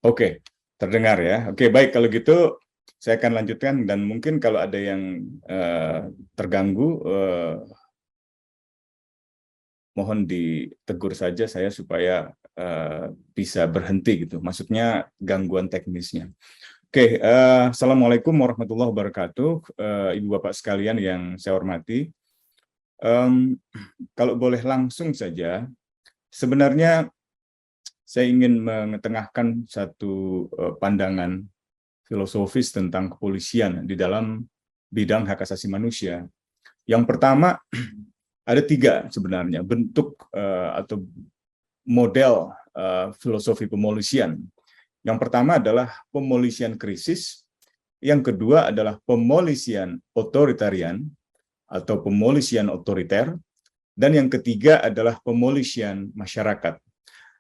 Oke, terdengar ya. Oke, baik kalau gitu saya akan lanjutkan dan mungkin kalau ada yang terganggu mohon ditegur saja saya supaya bisa berhenti gitu. Maksudnya gangguan teknisnya. Oke, Assalamualaikum warahmatullahi wabarakatuh, Ibu Bapak sekalian yang saya hormati. Kalau boleh langsung saja, sebenarnya saya ingin mengetengahkan satu pandangan filosofis tentang kepolisian di dalam bidang hak asasi manusia. Yang pertama, ada tiga sebenarnya bentuk atau model filosofi pemolisian. Yang pertama adalah pemolisian krisis, yang kedua adalah pemolisian otoritarian atau pemolisian otoriter, dan yang ketiga adalah pemolisian masyarakat.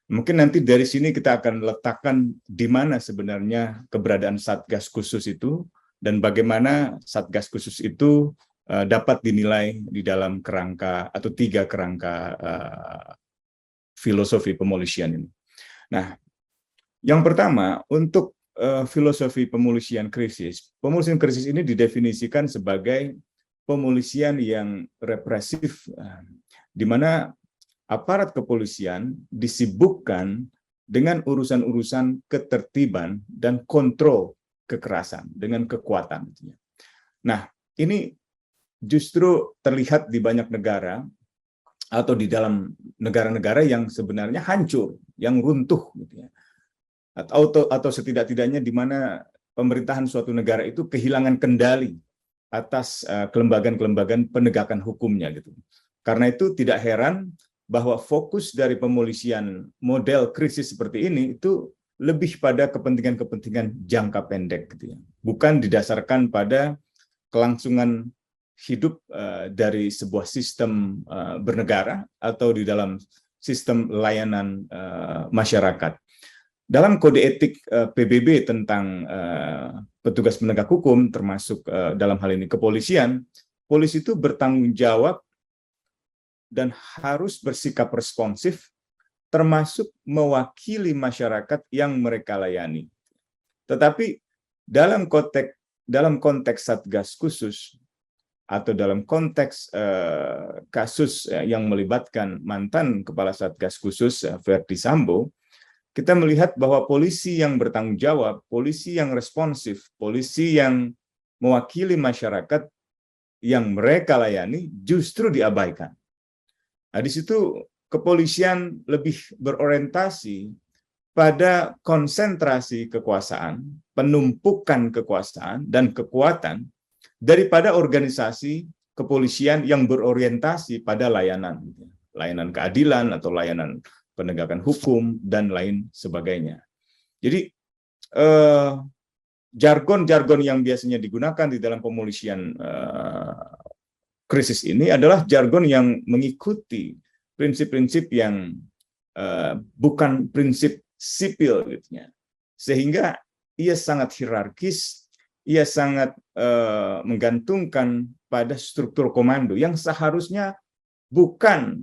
Mungkin nanti dari sini kita akan letakkan di mana sebenarnya keberadaan Satgas khusus itu dan bagaimana Satgas khusus itu dapat dinilai di dalam kerangka atau tiga kerangka filosofi pemolisian ini. Nah, yang pertama untuk filosofi pemolisian krisis ini didefinisikan sebagai pemolisian yang represif, di mana aparat kepolisian disibukkan dengan urusan-urusan ketertiban dan kontrol kekerasan dengan kekuatan. Nah, ini justru terlihat di banyak negara atau di dalam negara-negara yang sebenarnya hancur, yang runtuh, gitu ya. Atau setidak-tidaknya di mana pemerintahan suatu negara itu kehilangan kendali atas kelembagaan-kelembagaan penegakan hukumnya, gitu. Karena itu tidak heran bahwa fokus dari pemolisian model krisis seperti ini itu lebih pada kepentingan-kepentingan jangka pendek, gitu ya. Bukan didasarkan pada kelangsungan hidup dari sebuah sistem bernegara atau di dalam sistem layanan masyarakat. Dalam kode etik PBB tentang petugas penegak hukum, termasuk dalam hal ini kepolisian, polisi itu bertanggung jawab dan harus bersikap responsif, termasuk mewakili masyarakat yang mereka layani. Tetapi dalam konteks Satgas khusus atau dalam konteks kasus yang melibatkan mantan Kepala Satgas khusus Verdi Sambo, kita melihat bahwa polisi yang bertanggung jawab, polisi yang responsif, polisi yang mewakili masyarakat yang mereka layani justru diabaikan. Nah, di situ kepolisian lebih berorientasi pada konsentrasi kekuasaan, penumpukan kekuasaan dan kekuatan daripada organisasi kepolisian yang berorientasi pada layanan keadilan atau layanan penegakan hukum dan lain sebagainya. Jadi jargon-jargon yang biasanya digunakan di dalam pemolisian krisis ini adalah jargon yang mengikuti prinsip-prinsip yang bukan prinsip sipil, gitu ya. Sehingga ia sangat hierarkis, ia sangat menggantungkan pada struktur komando yang seharusnya bukan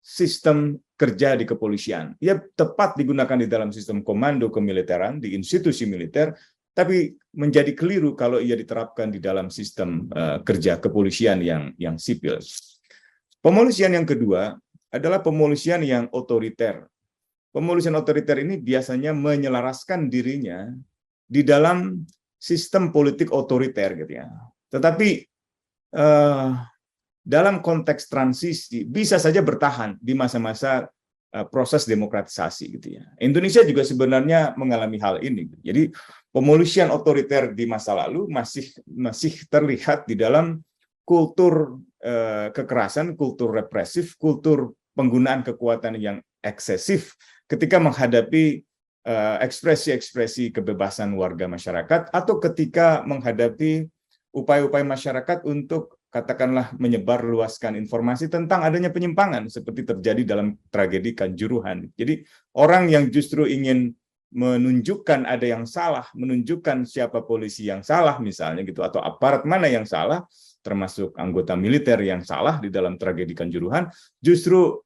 sistem kerja di kepolisian. Ia tepat digunakan di dalam sistem komando kemiliteran, di institusi militer, tapi menjadi keliru kalau ia diterapkan di dalam sistem kerja kepolisian yang sipil. Pemolisian yang kedua adalah pemolisian yang otoriter. Pemolisian otoriter ini biasanya menyelaraskan dirinya di dalam sistem politik otoriter, gitu ya. Tetapi dalam konteks transisi bisa saja bertahan di masa-masa proses demokratisasi, gitu ya. Indonesia juga sebenarnya mengalami hal ini. Jadi pemolisian otoriter di masa lalu masih terlihat di dalam kultur kekerasan, kultur represif, kultur penggunaan kekuatan yang eksesif ketika menghadapi ekspresi-ekspresi kebebasan warga masyarakat atau ketika menghadapi upaya-upaya masyarakat untuk katakanlah menyebarluaskan informasi tentang adanya penyimpangan seperti terjadi dalam tragedi Kanjuruhan. Jadi orang yang justru ingin menunjukkan ada yang salah, menunjukkan siapa polisi yang salah misalnya gitu, atau aparat mana yang salah, termasuk anggota militer yang salah di dalam tragedi Kanjuruhan, justru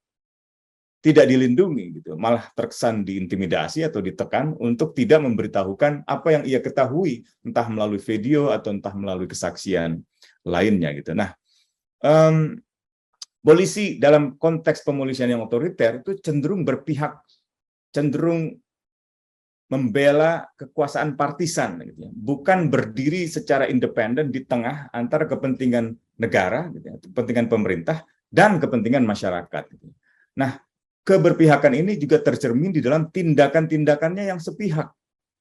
tidak dilindungi gitu, malah terkesan diintimidasi atau ditekan untuk tidak memberitahukan apa yang ia ketahui, entah melalui video atau entah melalui kesaksian lainnya gitu. Nah, polisi dalam konteks pemolisian yang otoriter itu cenderung berpihak, cenderung membela kekuasaan partisan, gitu ya. Bukan berdiri secara independen di tengah antara kepentingan negara, gitu ya, kepentingan pemerintah dan kepentingan masyarakat. Gitu. Nah, keberpihakan ini juga tercermin di dalam tindakan-tindakannya yang sepihak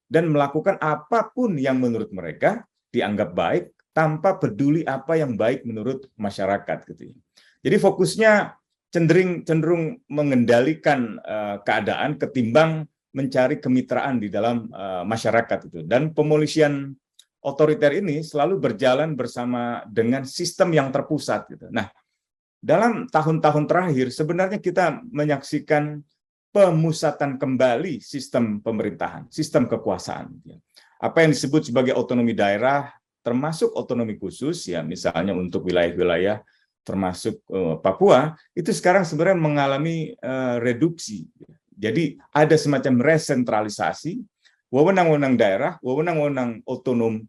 dan melakukan apapun yang menurut mereka dianggap baik tanpa peduli apa yang baik menurut masyarakat. Gitu ya. Jadi fokusnya cenderung mengendalikan keadaan ketimbang mencari kemitraan di dalam masyarakat itu. Dan pemolisian otoriter ini selalu berjalan bersama dengan sistem yang terpusat gitu. Nah, dalam tahun-tahun terakhir sebenarnya kita menyaksikan pemusatan kembali sistem pemerintahan, sistem kekuasaan. Apa yang disebut sebagai otonomi daerah, termasuk otonomi khusus, ya misalnya untuk wilayah-wilayah termasuk Papua, itu sekarang sebenarnya mengalami reduksi. Jadi ada semacam resentralisasi, wewenang-wewenang daerah, wewenang-wewenang otonom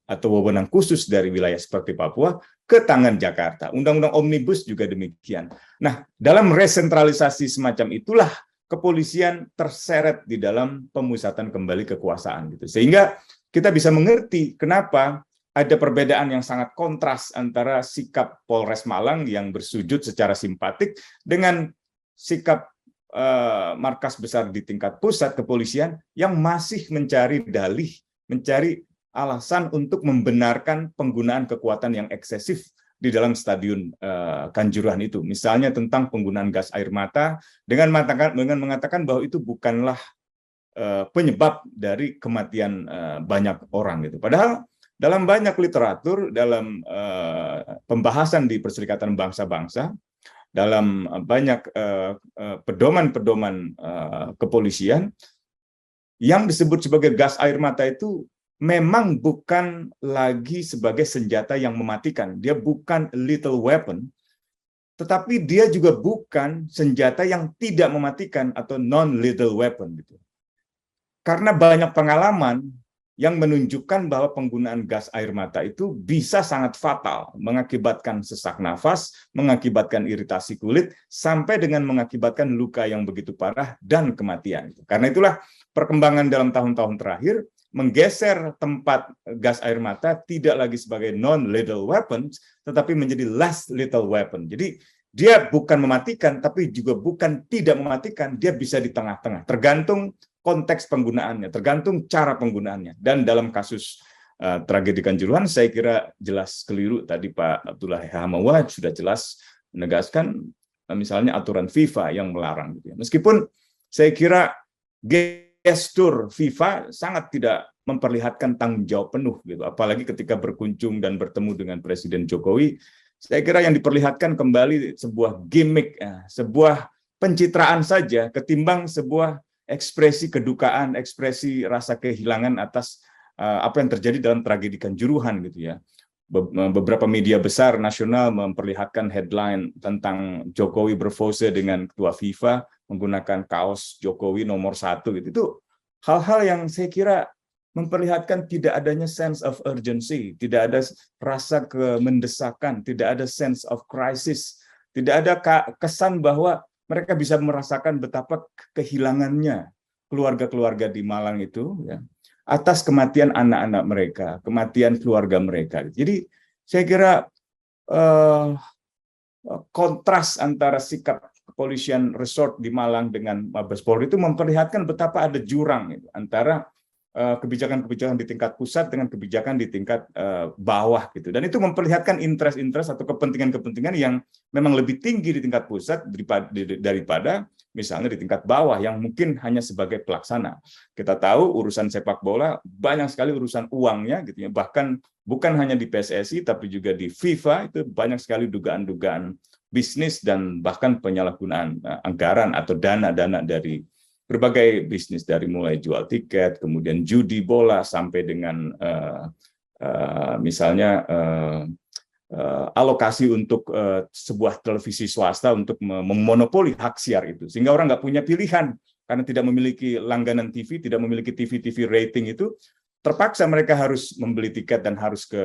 atau wewenang khusus dari wilayah seperti Papua ke tangan Jakarta. Undang-undang Omnibus juga demikian. Nah, dalam resentralisasi semacam itulah kepolisian terseret di dalam pemusatan kembali kekuasaan gitu. Sehingga kita bisa mengerti kenapa ada perbedaan yang sangat kontras antara sikap Polres Malang yang bersujud secara simpatik dengan sikap markas besar di tingkat pusat kepolisian yang masih mencari dalih, mencari alasan untuk membenarkan penggunaan kekuatan yang eksesif di dalam stadion Kanjuruhan itu. Misalnya tentang penggunaan gas air mata dengan mengatakan bahwa itu bukanlah penyebab dari kematian banyak orang gitu. Padahal dalam banyak literatur, dalam pembahasan di Perserikatan Bangsa-Bangsa, dalam banyak pedoman-pedoman kepolisian, yang disebut sebagai gas air mata itu memang bukan lagi sebagai senjata yang mematikan. Dia bukan lethal weapon, tetapi dia juga bukan senjata yang tidak mematikan atau non-lethal weapon. Gitu. Karena banyak pengalaman yang menunjukkan bahwa penggunaan gas air mata itu bisa sangat fatal, mengakibatkan sesak nafas, mengakibatkan iritasi kulit, sampai dengan mengakibatkan luka yang begitu parah dan kematian. Karena itulah perkembangan dalam tahun-tahun terakhir menggeser tempat gas air mata tidak lagi sebagai non-lethal weapon, tetapi menjadi less lethal weapon. Jadi dia bukan mematikan, tapi juga bukan tidak mematikan, dia bisa di tengah-tengah, tergantung konteks penggunaannya, tergantung cara penggunaannya. Dan dalam kasus tragedi Kanjuruhan, saya kira jelas keliru. Tadi Pak Abdullah Hamawa sudah jelas menegaskan misalnya aturan FIFA yang melarang. Gitu ya. Meskipun saya kira gestur FIFA sangat tidak memperlihatkan tanggung jawab penuh, gitu. Apalagi ketika berkunjung dan bertemu dengan Presiden Jokowi, saya kira yang diperlihatkan kembali sebuah gimmick, sebuah pencitraan saja, ketimbang sebuah ekspresi kedukaan, ekspresi rasa kehilangan atas apa yang terjadi dalam tragedi Kanjuruhan gitu ya. Beberapa media besar nasional memperlihatkan headline tentang Jokowi berpose dengan ketua FIFA menggunakan kaos Jokowi nomor 1 gitu. Itu hal-hal yang saya kira memperlihatkan tidak adanya sense of urgency, tidak ada rasa kemendesakan, tidak ada sense of crisis, tidak ada kesan bahwa mereka bisa merasakan betapa kehilangannya keluarga-keluarga di Malang itu ya, atas kematian anak-anak mereka, kematian keluarga mereka. Jadi saya kira kontras antara sikap kepolisian resort di Malang dengan Mabes Polri itu memperlihatkan betapa ada jurang gitu, antara kebijakan-kebijakan di tingkat pusat dengan kebijakan di tingkat bawah gitu. Dan itu memperlihatkan interest-interest atau kepentingan-kepentingan yang memang lebih tinggi di tingkat pusat daripada misalnya di tingkat bawah yang mungkin hanya sebagai pelaksana. Kita tahu urusan sepak bola banyak sekali urusan uangnya gitu ya. Bahkan bukan hanya di PSSI tapi juga di FIFA itu banyak sekali dugaan-dugaan bisnis dan bahkan penyalahgunaan anggaran atau dana-dana dari berbagai bisnis, dari mulai jual tiket, kemudian judi bola, sampai dengan misalnya alokasi untuk sebuah televisi swasta untuk memonopoli hak siar itu, sehingga orang nggak punya pilihan karena tidak memiliki langganan TV, tidak memiliki TV rating itu, terpaksa mereka harus membeli tiket dan harus ke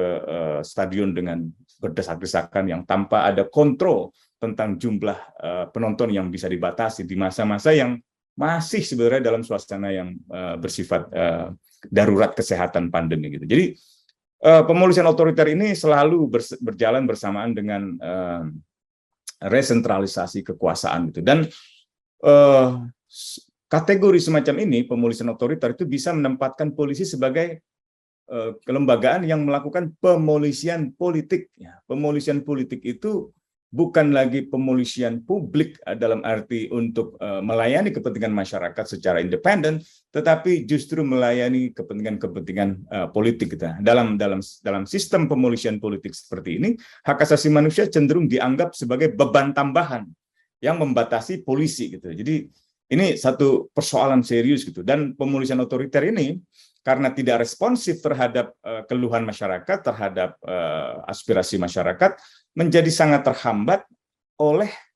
stadion dengan berdesak-desakan yang tanpa ada kontrol tentang jumlah penonton yang bisa dibatasi di masa-masa yang masih sebenarnya dalam suasana yang bersifat darurat kesehatan pandemi gitu. Jadi pemolisian otoriter ini selalu berjalan bersamaan dengan resentralisasi kekuasaan gitu. Dan kategori semacam ini, pemolisian otoriter itu bisa menempatkan polisi sebagai kelembagaan yang melakukan pemolisian politik. Pemolisian politik itu bukan lagi pemolisian publik dalam arti untuk melayani kepentingan masyarakat secara independen, tetapi justru melayani kepentingan-kepentingan politik kita. Dalam sistem pemolisian politik seperti ini, hak asasi manusia cenderung dianggap sebagai beban tambahan yang membatasi polisi gitu. Jadi ini satu persoalan serius gitu. Dan pemolisian otoriter ini karena tidak responsif terhadap keluhan masyarakat, terhadap aspirasi masyarakat, menjadi sangat terhambat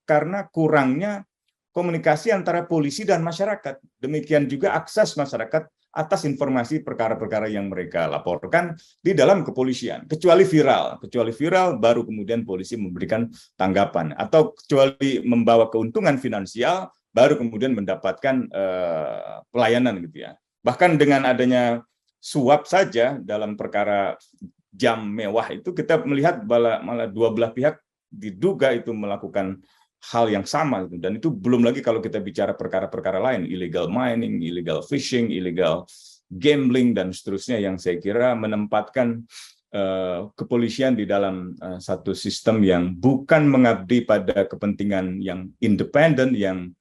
karena kurangnya komunikasi antara polisi dan masyarakat. Demikian juga akses masyarakat atas informasi perkara-perkara yang mereka laporkan di dalam kepolisian. Kecuali viral baru kemudian polisi memberikan tanggapan. Atau kecuali membawa keuntungan finansial, baru kemudian mendapatkan pelayanan gitu ya. Bahkan dengan adanya suap saja dalam perkara jam mewah itu, kita melihat malah dua belah pihak diduga itu melakukan hal yang sama gitu. Dan itu belum lagi kalau kita bicara perkara-perkara lain, illegal mining, illegal fishing, illegal gambling dan seterusnya, yang saya kira menempatkan kepolisian di dalam satu sistem yang bukan mengabdi pada kepentingan yang independen, yang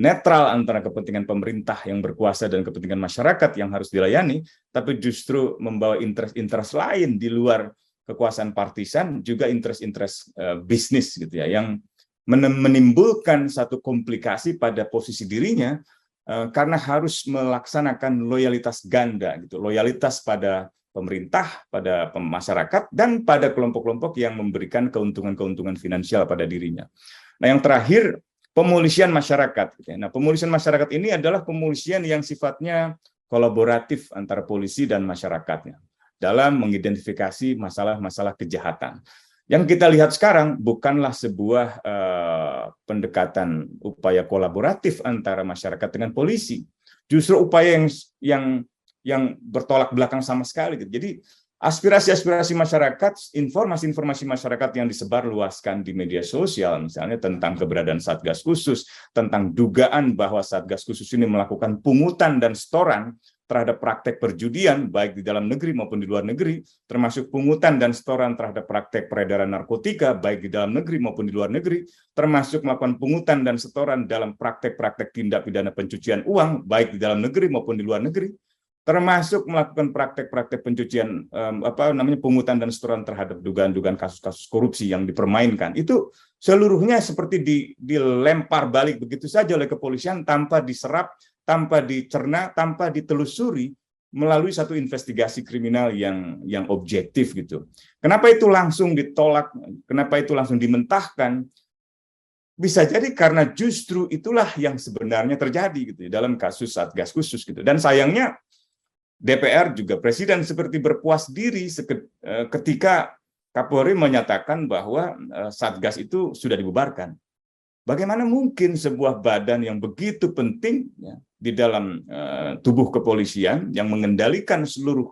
netral antara kepentingan pemerintah yang berkuasa dan kepentingan masyarakat yang harus dilayani, tapi justru membawa interest lain di luar kekuasaan partisan, juga interest bisnis gitu ya, yang menimbulkan satu komplikasi pada posisi dirinya karena harus melaksanakan loyalitas ganda gitu, loyalitas pada pemerintah, pada masyarakat, dan pada kelompok-kelompok yang memberikan keuntungan-keuntungan finansial pada dirinya. Nah, yang terakhir, pemolisian masyarakat. Nah, pemolisian masyarakat ini adalah pemolisian yang sifatnya kolaboratif antara polisi dan masyarakatnya dalam mengidentifikasi masalah-masalah kejahatan. Yang kita lihat sekarang bukanlah sebuah pendekatan upaya kolaboratif antara masyarakat dengan polisi, justru upaya yang bertolak belakang sama sekali. Jadi aspirasi-aspirasi masyarakat, informasi-informasi masyarakat yang disebarluaskan di media sosial, misalnya tentang keberadaan Satgas Khusus, tentang dugaan bahwa Satgas Khusus ini melakukan pungutan dan setoran terhadap praktek perjudian, baik di dalam negeri maupun di luar negeri, termasuk pungutan dan setoran terhadap praktek peredaran narkotika, baik di dalam negeri maupun di luar negeri, termasuk melakukan pungutan dan setoran dalam praktek-praktek tindak pidana pencucian uang, baik di dalam negeri maupun di luar negeri, termasuk melakukan praktek-praktek pencucian pungutan dan setoran terhadap dugaan-dugaan kasus-kasus korupsi yang dipermainkan. Itu seluruhnya seperti dilempar balik begitu saja oleh kepolisian tanpa diserap, tanpa dicerna, tanpa ditelusuri melalui satu investigasi kriminal yang objektif gitu. Kenapa itu langsung ditolak? Kenapa itu langsung dimentahkan? Bisa jadi karena justru itulah yang sebenarnya terjadi gitu dalam kasus Satgas Khusus gitu. Dan sayangnya DPR juga Presiden seperti berpuas diri ketika Kapolri menyatakan bahwa Satgas itu sudah dibubarkan. Bagaimana mungkin sebuah badan yang begitu penting ya, di dalam tubuh kepolisian yang mengendalikan seluruh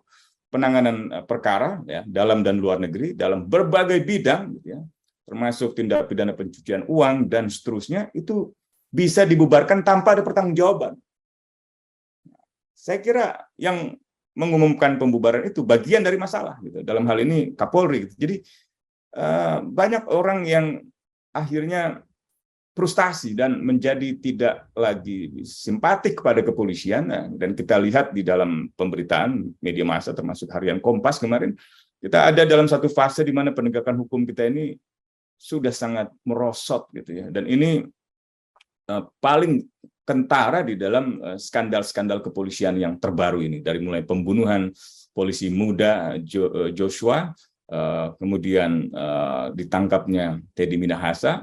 penanganan perkara ya, dalam dan luar negeri, dalam berbagai bidang, ya, termasuk tindak pidana pencucian uang dan seterusnya, itu bisa dibubarkan tanpa ada pertanggungjawaban. Saya kira yang mengumumkan pembubaran itu bagian dari masalah gitu. Dalam hal ini Kapolri gitu. Jadi banyak orang yang akhirnya frustasi dan menjadi tidak lagi simpatik kepada kepolisian. Dan kita lihat di dalam pemberitaan media massa termasuk harian Kompas kemarin, kita ada dalam satu fase di mana penegakan hukum kita ini sudah sangat merosot gitu ya. Dan ini paling kentara di dalam skandal-skandal kepolisian yang terbaru ini, dari mulai pembunuhan polisi muda Joshua, kemudian ditangkapnya Teddy Minahasa,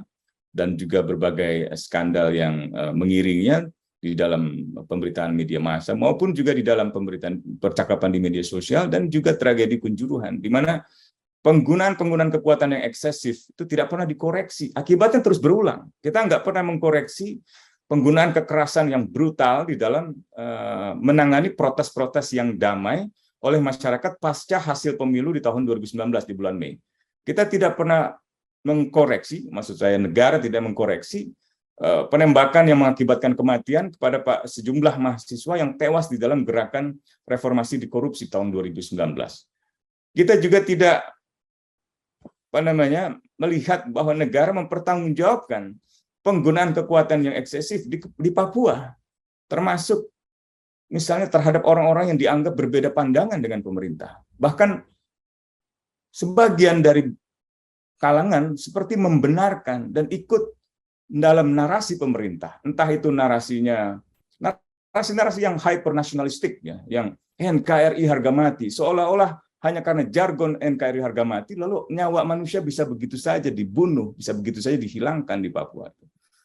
dan juga berbagai skandal yang mengiringinya di dalam pemberitaan media massa maupun juga di dalam pemberitaan percakapan di media sosial, dan juga tragedi Kanjuruhan, di mana penggunaan kekuatan yang eksesif itu tidak pernah dikoreksi, akibatnya terus berulang. Kita nggak pernah mengkoreksi penggunaan kekerasan yang brutal di dalam menangani protes-protes yang damai oleh masyarakat pasca hasil pemilu di tahun 2019 di bulan Mei. Kita tidak pernah mengkoreksi, maksud saya negara tidak mengkoreksi penembakan yang mengakibatkan kematian kepada sejumlah mahasiswa yang tewas di dalam gerakan reformasi di korupsi tahun 2019. Kita juga tidak melihat bahwa negara mempertanggungjawabkan penggunaan kekuatan yang eksesif di Papua, termasuk misalnya terhadap orang-orang yang dianggap berbeda pandangan dengan pemerintah. Bahkan sebagian dari kalangan seperti membenarkan dan ikut dalam narasi pemerintah, entah itu narasi yang hyper nasionalistik, ya, yang NKRI harga mati, seolah-olah hanya karena jargon NKRI harga mati, lalu nyawa manusia bisa begitu saja dibunuh, bisa begitu saja dihilangkan di Papua.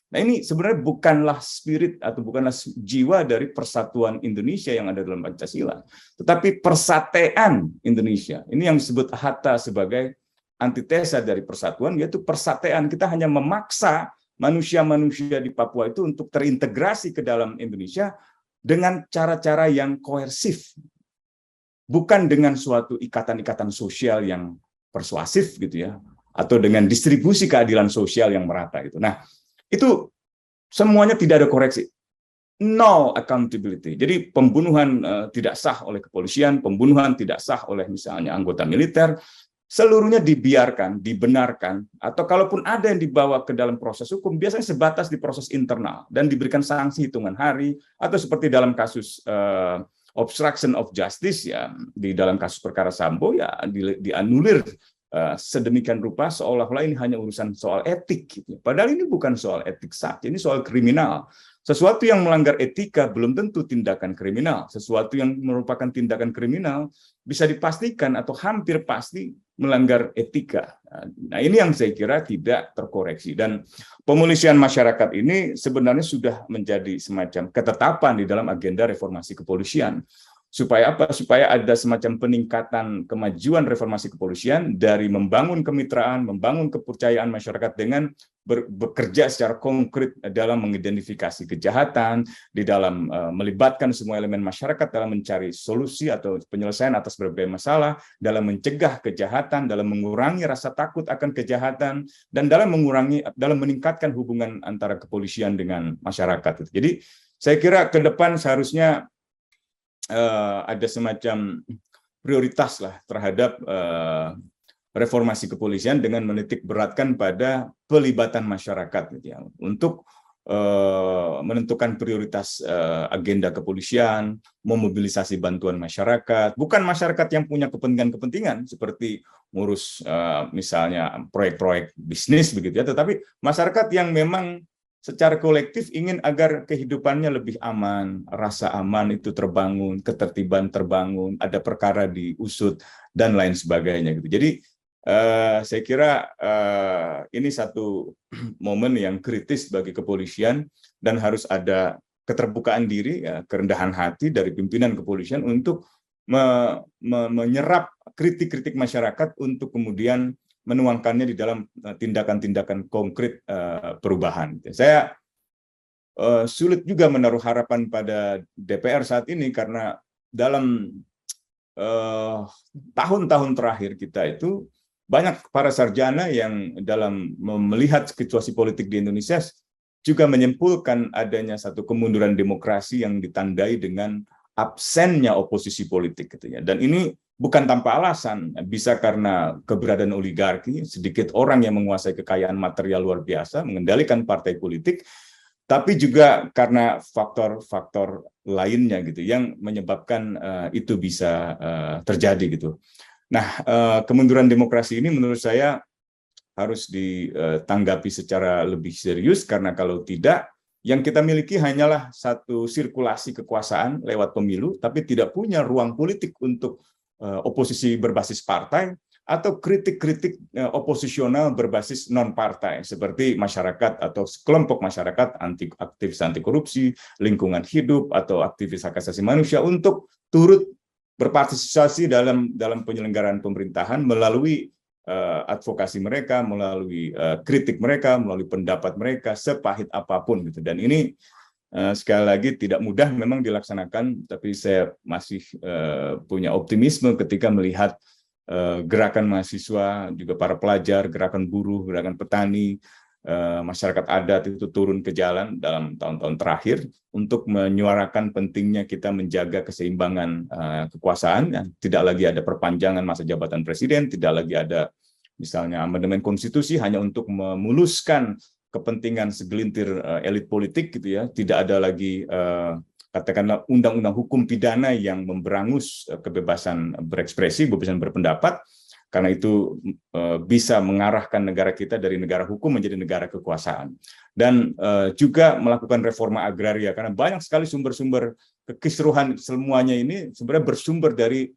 Nah, ini sebenarnya bukanlah spirit atau bukanlah jiwa dari persatuan Indonesia yang ada dalam Pancasila, tetapi persatean Indonesia. Ini yang disebut Hatta sebagai antitesa dari persatuan, yaitu persatean. Kita hanya memaksa manusia-manusia di Papua itu untuk terintegrasi ke dalam Indonesia dengan cara-cara yang koersif, bukan dengan suatu ikatan-ikatan sosial yang persuasif gitu ya, atau dengan distribusi keadilan sosial yang merata gitu. Nah, itu semuanya tidak ada koreksi. No accountability. Jadi pembunuhan tidak sah oleh kepolisian, pembunuhan tidak sah oleh misalnya anggota militer, seluruhnya dibiarkan, dibenarkan, atau kalaupun ada yang dibawa ke dalam proses hukum, biasanya sebatas di proses internal dan diberikan sanksi hitungan hari, atau seperti dalam kasus obstruction of justice, ya, di dalam kasus perkara Sambo, ya dianulir sedemikian rupa seolah-olah ini hanya urusan soal etik gitu. Padahal ini bukan soal etik saja, ini soal kriminal. Sesuatu yang melanggar etika belum tentu tindakan kriminal. Sesuatu yang merupakan tindakan kriminal bisa dipastikan atau hampir pasti melanggar etika. Nah, ini yang saya kira tidak terkoreksi, dan pemolisian masyarakat ini sebenarnya sudah menjadi semacam ketetapan di dalam agenda reformasi kepolisian. Supaya apa? Supaya ada semacam peningkatan kemajuan reformasi kepolisian dari membangun kemitraan, membangun kepercayaan masyarakat dengan bekerja secara konkret dalam mengidentifikasi kejahatan, di dalam melibatkan semua elemen masyarakat dalam mencari solusi atau penyelesaian atas berbagai masalah, dalam mencegah kejahatan, dalam mengurangi rasa takut akan kejahatan, dan dalam meningkatkan hubungan antara kepolisian dengan masyarakat. Jadi saya kira ke depan seharusnya ada semacam prioritas lah terhadap reformasi kepolisian dengan menitik beratkan pada pelibatan masyarakat gitu ya, untuk menentukan prioritas agenda kepolisian, memobilisasi bantuan masyarakat, bukan masyarakat yang punya kepentingan-kepentingan seperti ngurus misalnya proyek-proyek bisnis begitu ya, tetapi masyarakat yang memang secara kolektif ingin agar kehidupannya lebih aman, rasa aman itu terbangun, ketertiban terbangun, ada perkara diusut, dan lain sebagainya gitu. Jadi saya kira ini satu momen yang kritis bagi kepolisian, dan harus ada keterbukaan diri, ya, kerendahan hati dari pimpinan kepolisian untuk menyerap kritik-kritik masyarakat untuk kemudian menuangkannya di dalam tindakan-tindakan konkret perubahan. Saya sulit juga menaruh harapan pada DPR saat ini, karena dalam tahun-tahun terakhir kita itu banyak para sarjana yang dalam melihat situasi politik di Indonesia juga menyimpulkan adanya satu kemunduran demokrasi yang ditandai dengan absennya oposisi politik gitu ya. Dan ini bukan tanpa alasan, bisa karena keberadaan oligarki, sedikit orang yang menguasai kekayaan material luar biasa, mengendalikan partai politik, tapi juga karena faktor-faktor lainnya gitu yang menyebabkan itu bisa terjadi gitu. Nah, kemunduran demokrasi ini menurut saya harus ditanggapi secara lebih serius, karena kalau tidak, yang kita miliki hanyalah satu sirkulasi kekuasaan lewat pemilu, tapi tidak punya ruang politik untuk oposisi berbasis partai, atau kritik-kritik oposisional berbasis non-partai seperti masyarakat atau kelompok masyarakat aktivis anti korupsi, lingkungan hidup atau aktivis hak asasi manusia untuk turut berpartisipasi dalam penyelenggaraan pemerintahan melalui advokasi mereka, melalui kritik mereka, melalui pendapat mereka sepahit apapun gitu. Dan ini sekali lagi tidak mudah memang dilaksanakan, tapi saya masih punya optimisme ketika melihat gerakan mahasiswa, juga para pelajar, gerakan buruh, gerakan petani, masyarakat adat itu turun ke jalan dalam tahun-tahun terakhir untuk menyuarakan pentingnya kita menjaga keseimbangan kekuasaan. Tidak lagi ada perpanjangan masa jabatan presiden, tidak lagi ada misalnya amandemen konstitusi hanya untuk memuluskan kepentingan segelintir elit politik gitu ya. Tidak ada lagi katakanlah undang-undang hukum pidana yang memberangus kebebasan berekspresi, kebebasan berpendapat, karena itu bisa mengarahkan negara kita dari negara hukum menjadi negara kekuasaan. Dan juga melakukan reforma agraria, karena banyak sekali sumber-sumber kekisruhan semuanya ini sebenarnya bersumber dari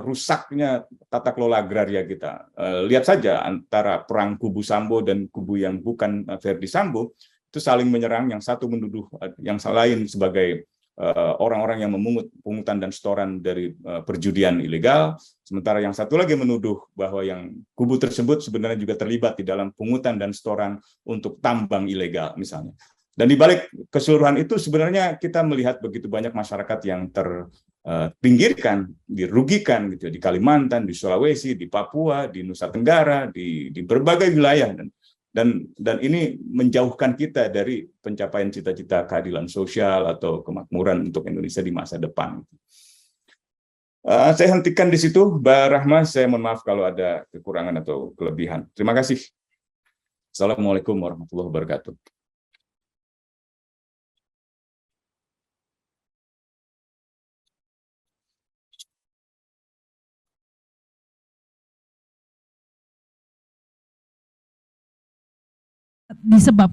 rusaknya tata kelola agraria kita. Lihat saja antara perang kubu Sambo dan kubu yang bukan Verdi Sambo, itu saling menyerang, yang satu menuduh yang lain sebagai orang-orang yang memungut pungutan dan setoran dari perjudian ilegal, sementara yang satu lagi menuduh bahwa yang kubu tersebut sebenarnya juga terlibat di dalam pungutan dan setoran untuk tambang ilegal misalnya. Dan di balik keseluruhan itu sebenarnya kita melihat begitu banyak masyarakat yang terpinggirkan, dirugikan gitu di Kalimantan, di Sulawesi, di Papua, di Nusa Tenggara, di berbagai wilayah. Dan ini menjauhkan kita dari pencapaian cita-cita keadilan sosial atau kemakmuran untuk Indonesia di masa depan. Saya hentikan di situ, Mbak Rahma. Saya mohon maaf kalau ada kekurangan atau kelebihan. Terima kasih. Assalamualaikum warahmatullahi wabarakatuh. Disebabkan